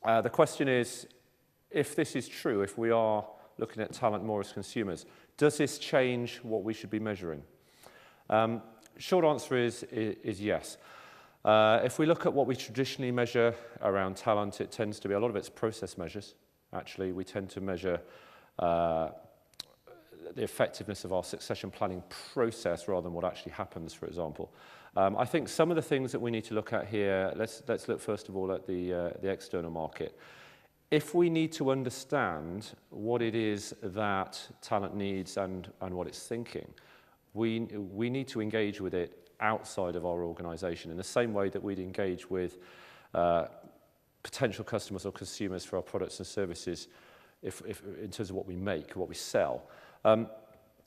The question is, if this is true, if we are looking at talent more as consumers, does this change what we should be measuring? Short answer is yes. If we look at what we traditionally measure around talent, it tends to be a lot of it's process measures. Actually, we tend to measure the effectiveness of our succession planning process rather than what actually happens, for example. I think some of the things that we need to look at here, let's look first of all at the external market. If we need to understand what it is that talent needs and what it's thinking, we need to engage with it outside of our organization in the same way that we'd engage with potential customers or consumers for our products and services if in terms of what we make, what we sell.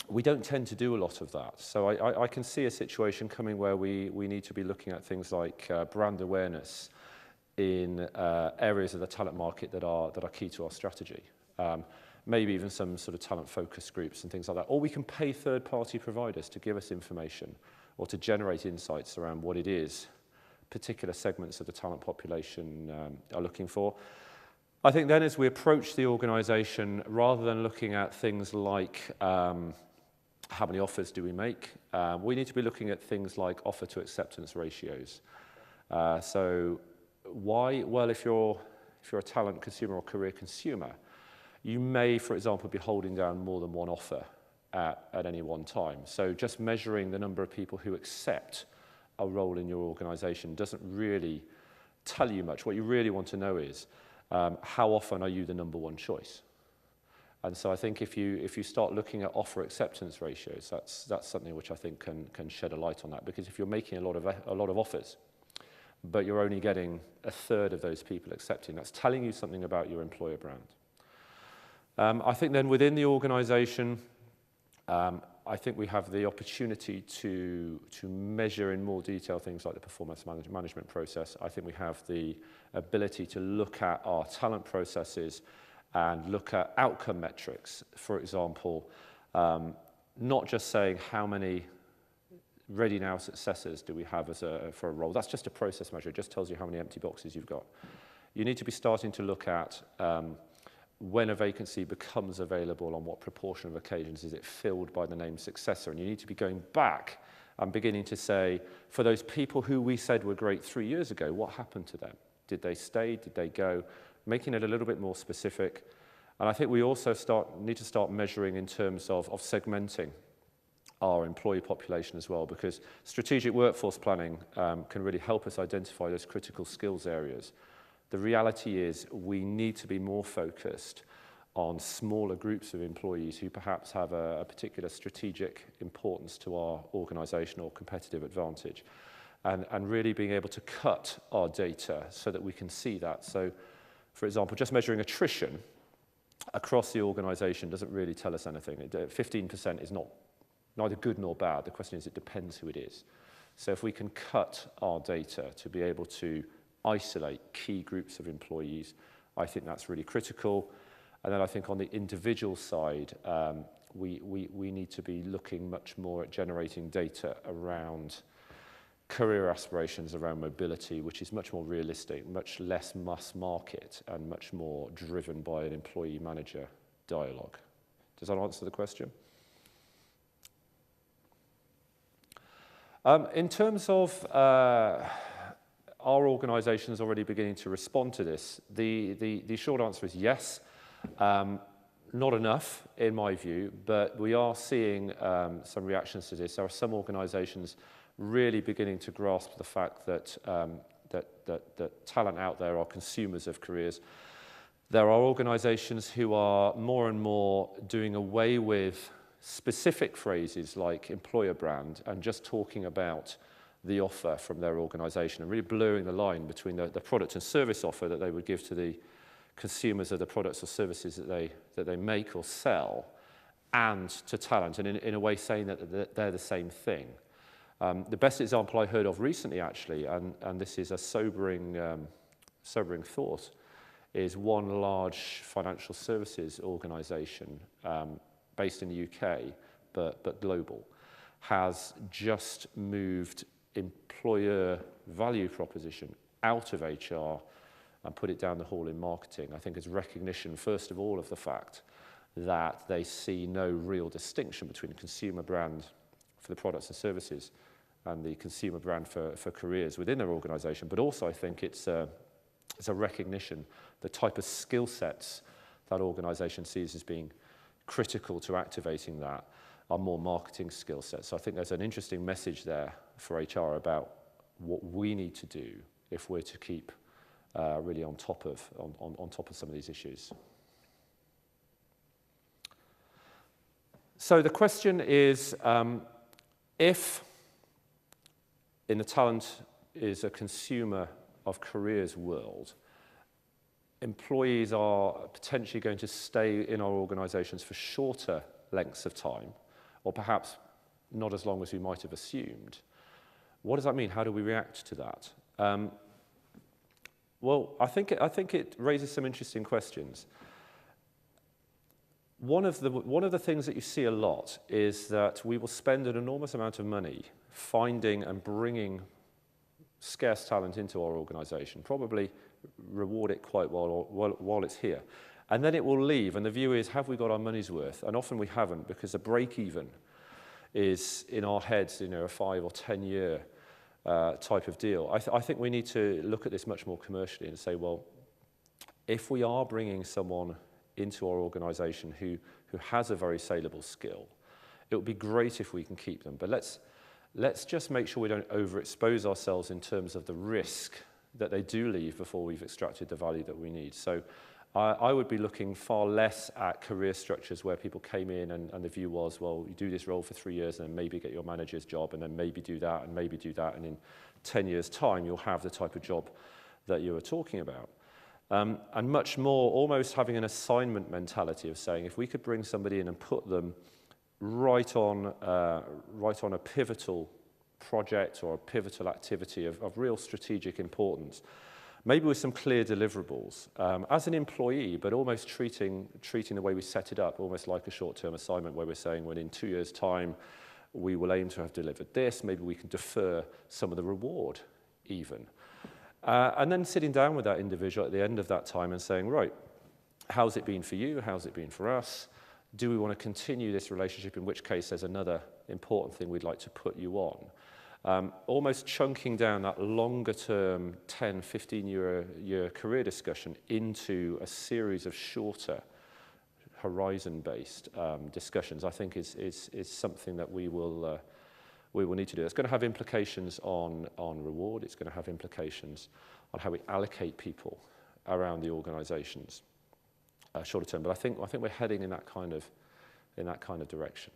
We don't tend to do a lot of that. So I can see a situation coming where we need to be looking at things like brand awareness in areas of the talent market that are key to our strategy. Maybe even some sort of talent focus groups and things like that. Or we can pay third-party providers to give us information or to generate insights around what it is particular segments of the talent population are looking for. I think then as we approach the organization, rather than looking at things like how many offers do we make, we need to be looking at things like offer to acceptance ratios. So why? Well, if you're a talent consumer or career consumer, you may, for example, be holding down more than one offer at any one time. So just measuring the number of people who accept a role in your organization doesn't really tell you much. What you really want to know is how often are you the number one choice? And so I think if you start looking at offer acceptance ratios, that's something which I think can shed a light on that. Because if you're making a lot of offers, but you're only getting a third of those people accepting, that's telling you something about your employer brand. I think then within the organization, I think we have the opportunity to measure in more detail things like the performance management process. I think we have the ability to look at our talent processes and look at outcome metrics. For example, not just saying how many ready now successors do we have for a role. That's just a process measure. It just tells you how many empty boxes you've got. You need to be starting to look at when a vacancy becomes available, on what proportion of occasions is it filled by the named successor. And you need to be going back and beginning to say, for those people who we said were great 3 years ago, what happened to them? Did they stay? Did they go? Making it a little bit more specific. And I think we also need to start measuring in terms of segmenting our employee population as well, because strategic workforce planning can really help us identify those critical skills areas. The reality is we need to be more focused on smaller groups of employees who perhaps have a particular strategic importance to our organisation or competitive advantage, and really being able to cut our data so that we can see that. So, for example, just measuring attrition across the organisation doesn't really tell us anything. 15% is not neither good nor bad. The question is, it depends who it is. So if we can cut our data to be able to isolate key groups of employees, I think that's really critical. And then I think on the individual side, we need to be looking much more at generating data around career aspirations, around mobility, which is much more realistic, much less mass market, and much more driven by an employee-manager dialogue. Does that answer the question? In terms of our organisation is already beginning to respond to this, the short answer is yes. Not enough, in my view, but we are seeing some reactions to this. There are some organisations really beginning to grasp the fact that that talent out there are consumers of careers. There are organisations who are more and more doing away with specific phrases like employer brand and just talking about the offer from their organisation and really blurring the line between the product and service offer that they would give to the consumers of the products or services that they make or sell, and to talent, and in a way saying that they're the same thing. The best example I heard of recently, actually, and this is a sobering thought, is one large financial services organisation based in the UK, but global, has just moved employer value proposition out of HR and put it down the hall in marketing, I think is recognition, first of all, of the fact that they see no real distinction between the consumer brand for the products and services and the consumer brand for careers within their organisation. But also I think it's a recognition the type of skill sets that organisation sees as being critical to activating that are more marketing skill sets. So I think there's an interesting message there for HR about what we need to do if we're to keep really on top of some of these issues. So the question is, if in the talent is a consumer of careers world, employees are potentially going to stay in our organisations for shorter lengths of time, or perhaps not as long as we might have assumed. What does that mean? How do we react to that? Well, I think it raises some interesting questions. One of the things that you see a lot is that we will spend an enormous amount of money finding and bringing scarce talent into our organisation, probably reward it quite well while it's here. And then it will leave, and the view is, have we got our money's worth? And often we haven't, because the break-even is, in our heads, a 5 or 10 year type of deal. I think we need to look at this much more commercially and say, well, if we are bringing someone into our organisation who has a very saleable skill, it would be great if we can keep them. But let's just make sure we don't overexpose ourselves in terms of the risk that they do leave before we've extracted the value that we need. So I would be looking far less at career structures where people came in and the view was, well, you do this role for 3 years and then maybe get your manager's job and then maybe do that and maybe do that, and in 10 years' time you'll have the type of job that you were talking about. And much more almost having an assignment mentality of saying, if we could bring somebody in and put them right on a pivotal project or a pivotal activity of real strategic importance, maybe with some clear deliverables, as an employee, but almost treating the way we set it up almost like a short-term assignment, where we're saying, well, in 2 years' time, we will aim to have delivered this. Maybe we can defer some of the reward even. And then sitting down with that individual at the end of that time and saying, right, how's it been for you? How's it been for us? Do we want to continue this relationship, in which case there's another important thing we'd like to put you on? Almost chunking down that longer-term 10, 15-year career discussion into a series of shorter horizon-based discussions, I think is something that we will need to do. It's going to have implications on reward. It's going to have implications on how we allocate people around the organisations shorter term. But I think we're heading in that kind of direction.